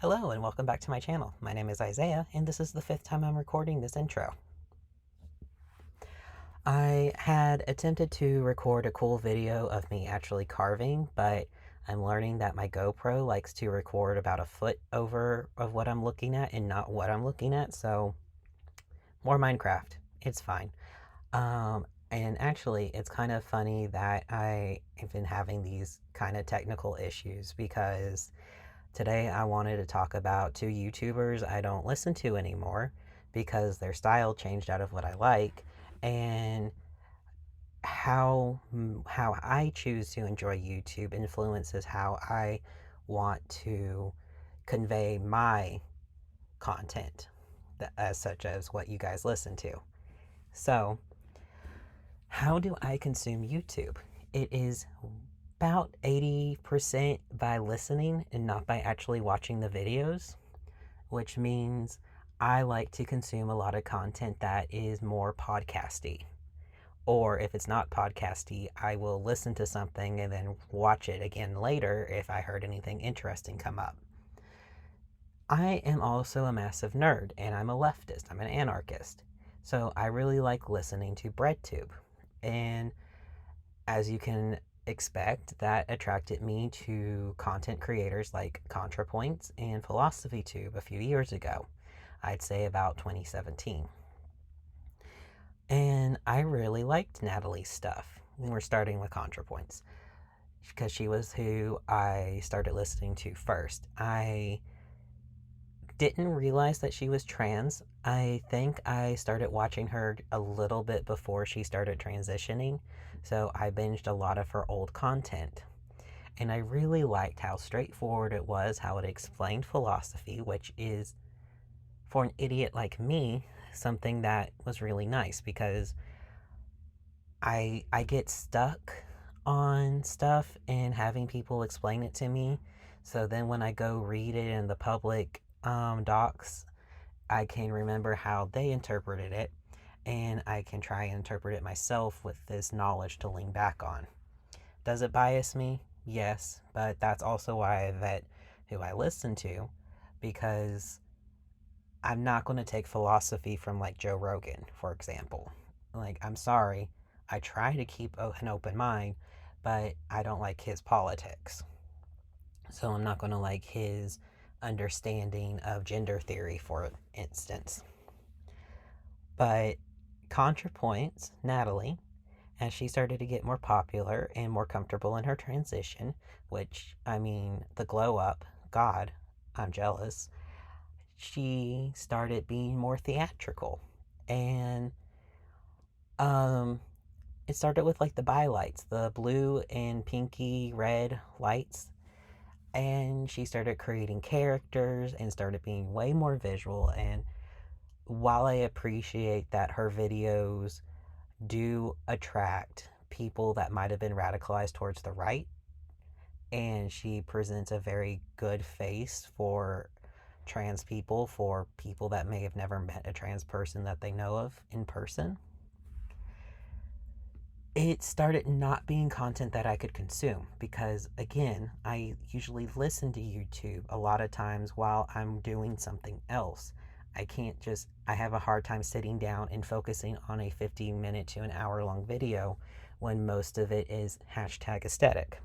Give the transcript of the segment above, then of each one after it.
Hello and welcome back to my channel. My name is Isaiah and this is the 5th time I'm recording this intro. I had attempted to record a cool video of me actually carving, but I'm learning that my GoPro likes to record about a foot over of what I'm looking at and not what I'm looking at, so more Minecraft. It's fine. And actually, it's kind of funny that I have been having these kind of technical issues because today I wanted to talk about two YouTubers I don't listen to anymore because their style changed out of what I like, and how I choose to enjoy YouTube influences how I want to convey my content, as such as what you guys listen to. So, how do I consume YouTube? It is about 80% by listening and not by actually watching the videos, which means I like to consume a lot of content that is more podcasty. Or if it's not podcasty, I will listen to something and then watch it again later if I heard anything interesting come up. I am also a massive nerd and I'm a leftist. I'm an anarchist. So I really like listening to BreadTube. And as you can expect, that attracted me to content creators like Contrapoints and PhilosophyTube a few years ago. I'd say about 2017. And I really liked Natalie's stuff. We're starting with Contrapoints because she was who I started listening to first. I didn't realize that she was trans. I think I started watching her a little bit before she started transitioning, so I binged a lot of her old content. And I really liked how straightforward it was, how it explained philosophy, which is, for an idiot like me, something that was really nice because I get stuck on stuff and having people explain it to me. So then when I go read it in the public docs, I can remember how they interpreted it, and I can try and interpret it myself with this knowledge to lean back on. Does it bias me? Yes, but that's also why I vet who I listen to, because I'm not going to take philosophy from like Joe Rogan, for example. Like, I'm sorry, I try to keep an open mind, but I don't like his politics. So I'm not going to like his understanding of gender theory, for instance. But Contrapoints, Natalie, as she started to get more popular and more comfortable in her transition, which, I mean, the glow up, God, I'm jealous, she started being more theatrical. And um, it started with like the bylights, the blue and pinky red lights. And she started creating characters and started being way more visual. And while I appreciate that her videos do attract people that might have been radicalized towards the right, and she presents a very good face for trans people, for people that may have never met a trans person that they know of in person, it started not being content that I could consume because, again, I usually listen to YouTube a lot of times while I'm doing something else. I have a hard time sitting down and focusing on a 50-minute to an hour long video when most of it is hashtag aesthetic.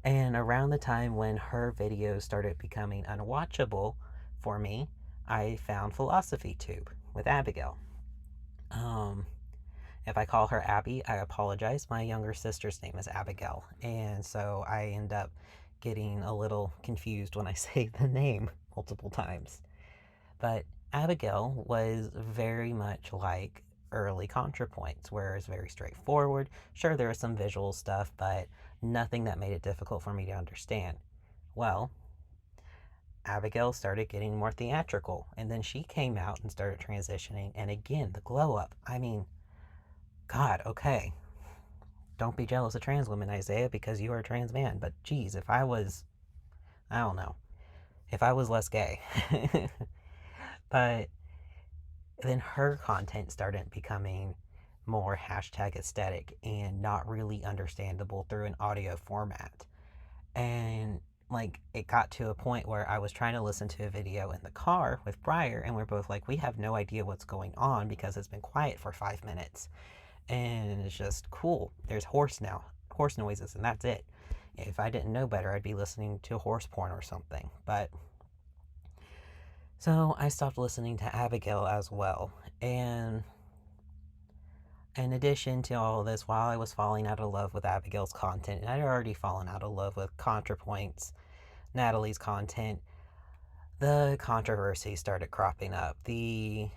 And around the time when her videos started becoming unwatchable for me, I found PhilosophyTube with Abigail. If I call her Abby, I apologize. My younger sister's name is Abigail, and so I end up getting a little confused when I say the name multiple times. But Abigail was very much like early ContraPoints, where it's very straightforward. Sure, there was some visual stuff, but nothing that made it difficult for me to understand. Well, Abigail started getting more theatrical, and then she came out and started transitioning, and again, the glow up. I mean, God, okay. Don't be jealous of trans women, Isaiah, because you are a trans man. But geez, I don't know, if I was less gay. But then her content started becoming more hashtag aesthetic and not really understandable through an audio format. And like, it got to a point where I was trying to listen to a video in the car with Briar, and we're both like, we have no idea what's going on because it's been quiet for 5 minutes. And it's just cool. There's horse noises, and that's it. If I didn't know better, I'd be listening to horse porn or something. But so I stopped listening to Abigail as well. And in addition to all of this, while I was falling out of love with Abigail's content, and I'd already fallen out of love with Contrapoints, Natalie's content, the controversy started cropping up. The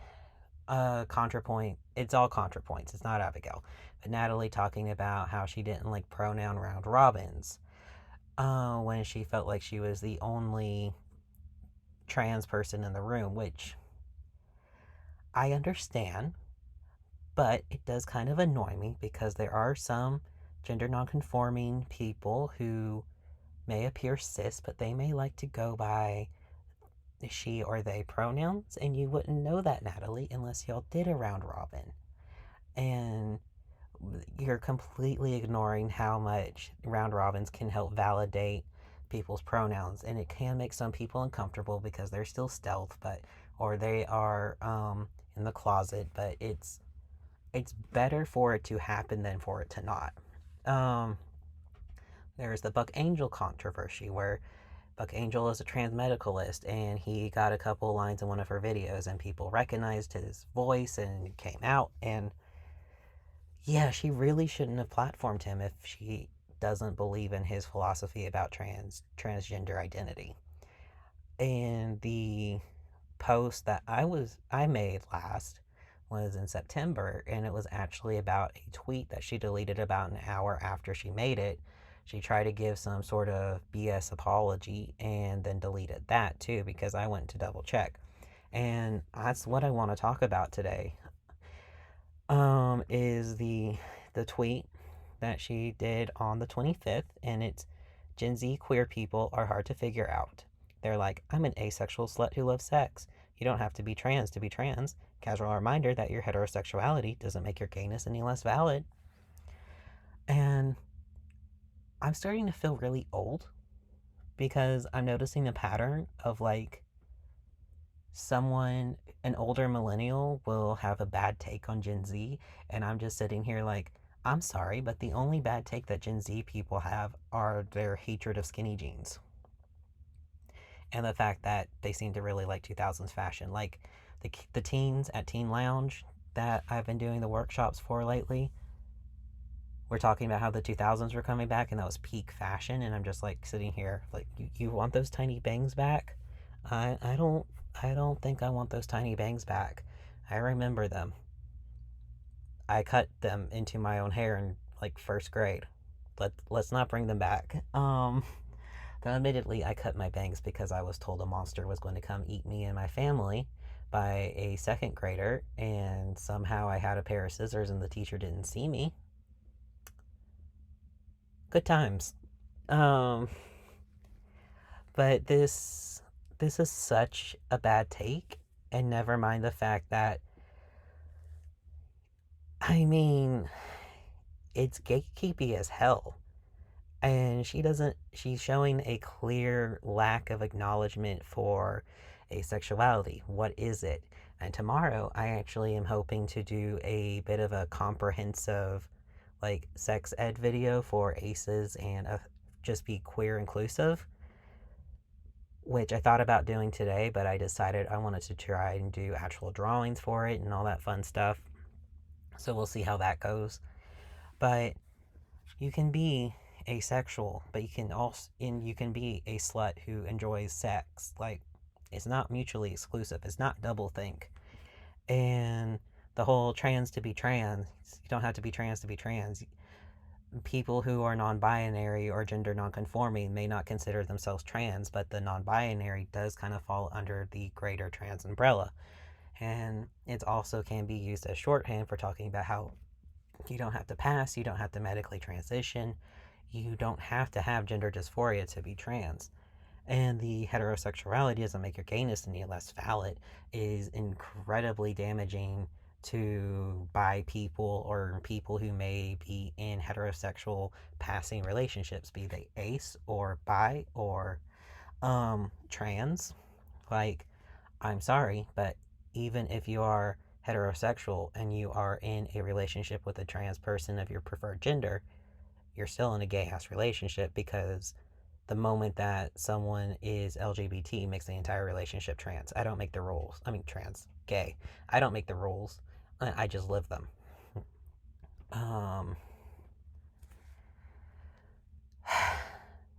Contrapoint, it's all Contrapoints, it's not Abigail. But Natalie talking about how she didn't like pronoun round robins when she felt like she was the only trans person in the room, which I understand, but it does kind of annoy me because there are some gender nonconforming people who may appear cis, but they may like to go by she or they pronouns, and you wouldn't know that, Natalie, unless y'all did a round robin. And you're completely ignoring how much round robins can help validate people's pronouns, and it can make some people uncomfortable because they're still stealth, but or they are in the closet. But it's better for it to happen than for it to not. There's the Buck Angel controversy where Buck Angel is a trans medicalist, and he got a couple lines in one of her videos, and people recognized his voice and it came out. And yeah, she really shouldn't have platformed him if she doesn't believe in his philosophy about transgender identity. And the post that I made last was in September, and it was actually about a tweet that she deleted about an hour after she made it. She tried to give some sort of BS apology and then deleted that too because I went to double check. And that's what I want to talk about today. Is the tweet that she did on the 25th, and it's Gen Z queer people are hard to figure out. They're like, I'm an asexual slut who loves sex. You don't have to be trans to be trans. Casual reminder that your heterosexuality doesn't make your gayness any less valid. And I'm starting to feel really old because I'm noticing a pattern of like an older millennial will have a bad take on Gen Z, and I'm just sitting here like, I'm sorry, but the only bad take that Gen Z people have are their hatred of skinny jeans and the fact that they seem to really like 2000s fashion. Like the teens at Teen Lounge that I've been doing the workshops for lately, we're talking about how the 2000s were coming back and that was peak fashion, and I'm just like sitting here like, you want those tiny bangs back? I don't think I want those tiny bangs back. I remember them. I cut them into my own hair in like first grade. Let's not bring them back. Though admittedly, I cut my bangs because I was told a monster was going to come eat me and my family by a second grader, and somehow I had a pair of scissors and the teacher didn't see me. Good times. Um, but this is such a bad take, and never mind the fact that, I mean, it's gatekeepy as hell. And she's showing a clear lack of acknowledgement for asexuality. What is it? And tomorrow I actually am hoping to do a bit of a comprehensive like sex ed video for aces and just be queer inclusive, which I thought about doing today, but I decided I wanted to try and do actual drawings for it and all that fun stuff. So we'll see how that goes. But you can be asexual, but you can be a slut who enjoys sex. Like, it's not mutually exclusive. It's not doublethink. And the whole trans to be trans, you don't have to be trans to be trans. People who are non-binary or gender non-conforming may not consider themselves trans, but the non-binary does kind of fall under the greater trans umbrella. And it also can be used as shorthand for talking about how you don't have to pass, you don't have to medically transition, you don't have to have gender dysphoria to be trans. And the heterosexuality doesn't make your gayness any less valid is incredibly damaging to bi people or people who may be in heterosexual passing relationships, be they ace or bi or trans. Like, I'm sorry, but even if you are heterosexual and you are in a relationship with a trans person of your preferred gender, you're still in a gay ass relationship, because the moment that someone is LGBT makes the entire relationship trans. I don't make the rules. I mean, trans, gay. I don't make the rules. I just live them. Um,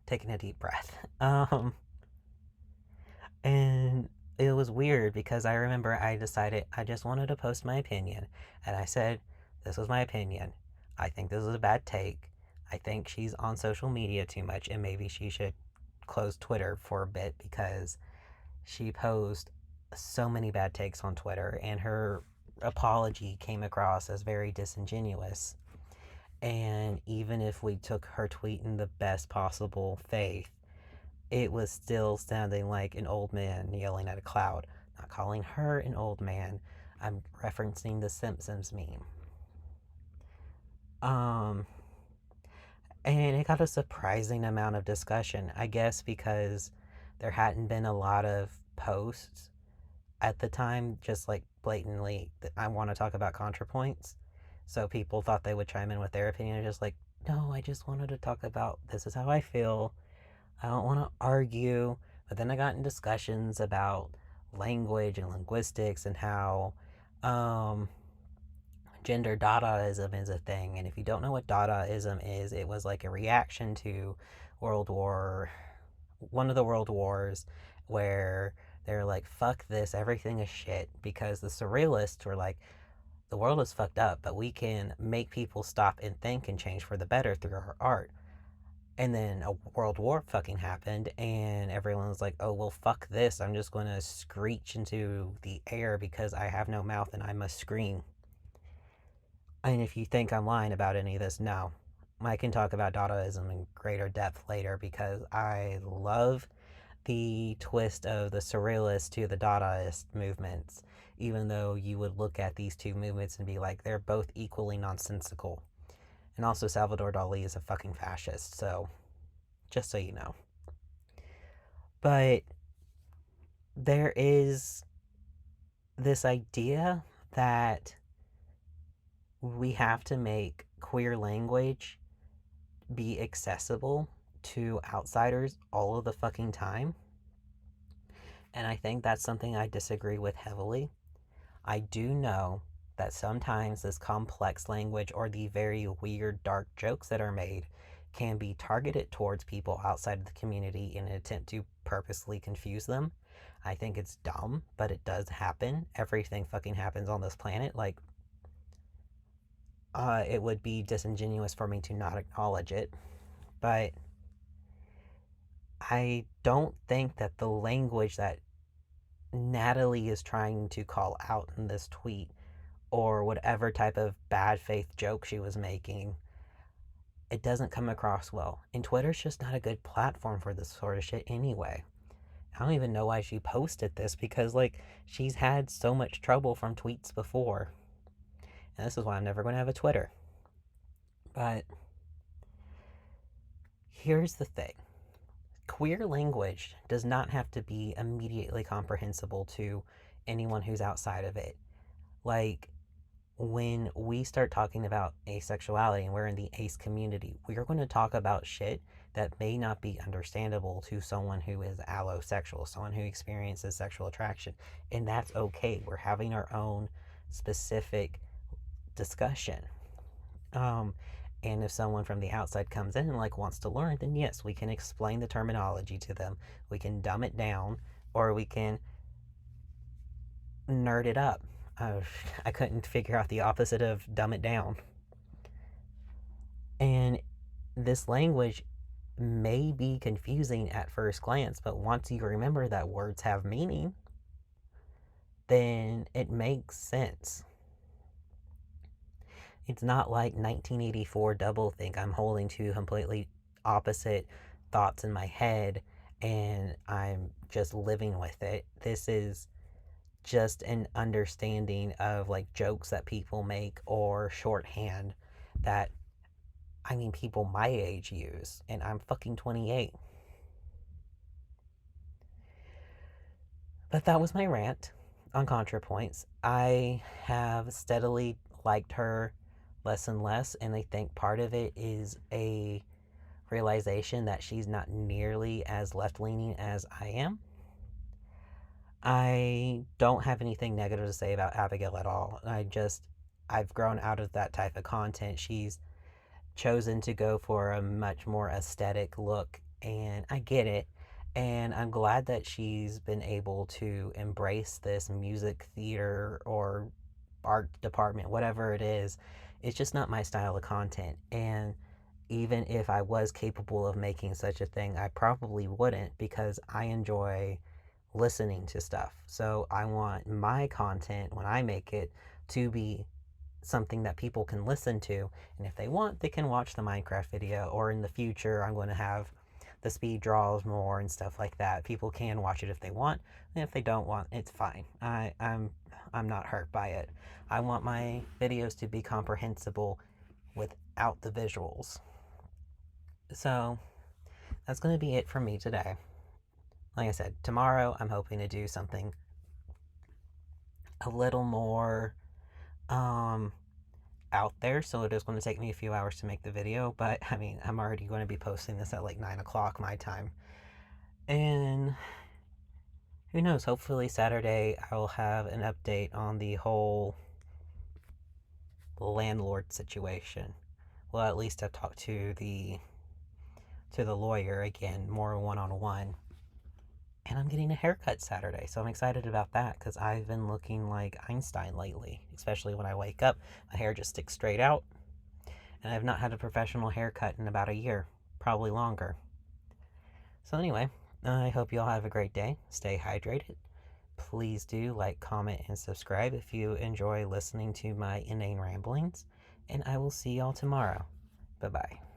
Taking a deep breath. And it was weird because I remember I decided I just wanted to post my opinion. And I said, this was my opinion. I think this is a bad take. I think she's on social media too much, and maybe she should close Twitter for a bit, because she posed so many bad takes on Twitter, and her apology came across as very disingenuous. And even if we took her tweet in the best possible faith, it was still sounding like an old man yelling at a cloud. Not calling her an old man. I'm referencing the Simpsons meme. Um, and it got a surprising amount of discussion, I guess, because there hadn't been a lot of posts at the time, just like blatantly, I want to talk about ContraPoints. So people thought they would chime in with their opinion, just like, no, I just wanted to talk about this is how I feel. I don't want to argue. But then I got in discussions about language and linguistics and how um, gender Dadaism is a thing. And if you don't know what Dadaism is, it was like a reaction to World War, one of the World Wars, where they're like, fuck this, everything is shit. Because the surrealists were like, the world is fucked up, but we can make people stop and think and change for the better through our art. And then a world war fucking happened, and everyone was like, oh, well, fuck this. I'm just going to screech into the air because I have no mouth and I must scream. And if you think I'm lying about any of this, no. I can talk about Dadaism in greater depth later, because I love the twist of the Surrealist to the Dadaist movements, even though you would look at these two movements and be like, they're both equally nonsensical. And also, Salvador Dali is a fucking fascist, so just so you know. But there is this idea that we have to make queer language be accessible to outsiders all of the fucking time. And I think that's something I disagree with heavily. I do know that sometimes this complex language or the very weird, dark jokes that are made can be targeted towards people outside of the community in an attempt to purposely confuse them. I think it's dumb, but it does happen. Everything fucking happens on this planet. Like, it would be disingenuous for me to not acknowledge it. But I don't think that the language that Natalie is trying to call out in this tweet, or whatever type of bad faith joke she was making, it doesn't come across well. And Twitter's just not a good platform for this sort of shit anyway. I don't even know why she posted this, because, like, she's had so much trouble from tweets before. And this is why I'm never going to have a Twitter. But here's the thing. Queer language does not have to be immediately comprehensible to anyone who's outside of it. Like, when we start talking about asexuality and we're in the ace community, we're going to talk about shit that may not be understandable to someone who is allosexual, someone who experiences sexual attraction. And that's okay. We're having our own specific discussion. And if someone from the outside comes in and like wants to learn, then yes, we can explain the terminology to them. We can dumb it down, or we can nerd it up. I couldn't figure out the opposite of dumb it down. And this language may be confusing at first glance, but once you remember that words have meaning, then it makes sense. It's not like 1984 doublethink. I'm holding two completely opposite thoughts in my head and I'm just living with it. This is just an understanding of like jokes that people make or shorthand that, I mean, people my age use, and I'm fucking 28. But that was my rant on ContraPoints. I have steadily liked her less and less, and I think part of it is a realization that she's not nearly as left leaning as I am. I don't have anything negative to say about Abigail at all. I've grown out of that type of content. She's chosen to go for a much more aesthetic look, and I get it. And I'm glad that she's been able to embrace this music theater or art department, whatever it is. It's just not my style of content. And even if I was capable of making such a thing, I probably wouldn't, because I enjoy listening to stuff. So I want my content, when I make it, to be something that people can listen to. And if they want, they can watch the Minecraft video. Or in the future, I'm going to have the speed draws more and stuff like that. People can watch it if they want, and if they don't want, it's fine. I'm not hurt by it. I want my videos to be comprehensible without the visuals. So that's going to be it for me today. Like I said, tomorrow I'm hoping to do something a little more out there, so it is going to take me a few hours to make the video, but I mean, I'm already going to be posting this at like 9 o'clock my time. And who knows, hopefully Saturday I'll have an update on the whole landlord situation. Well, at least I've talked to the lawyer again, more one-on-one. And I'm getting a haircut Saturday, so I'm excited about that, because I've been looking like Einstein lately, especially when I wake up. My hair just sticks straight out, and I've not had a professional haircut in about a year, probably longer. So anyway, I hope you all have a great day. Stay hydrated. Please do like, comment, and subscribe if you enjoy listening to my inane ramblings, and I will see y'all tomorrow. Bye-bye.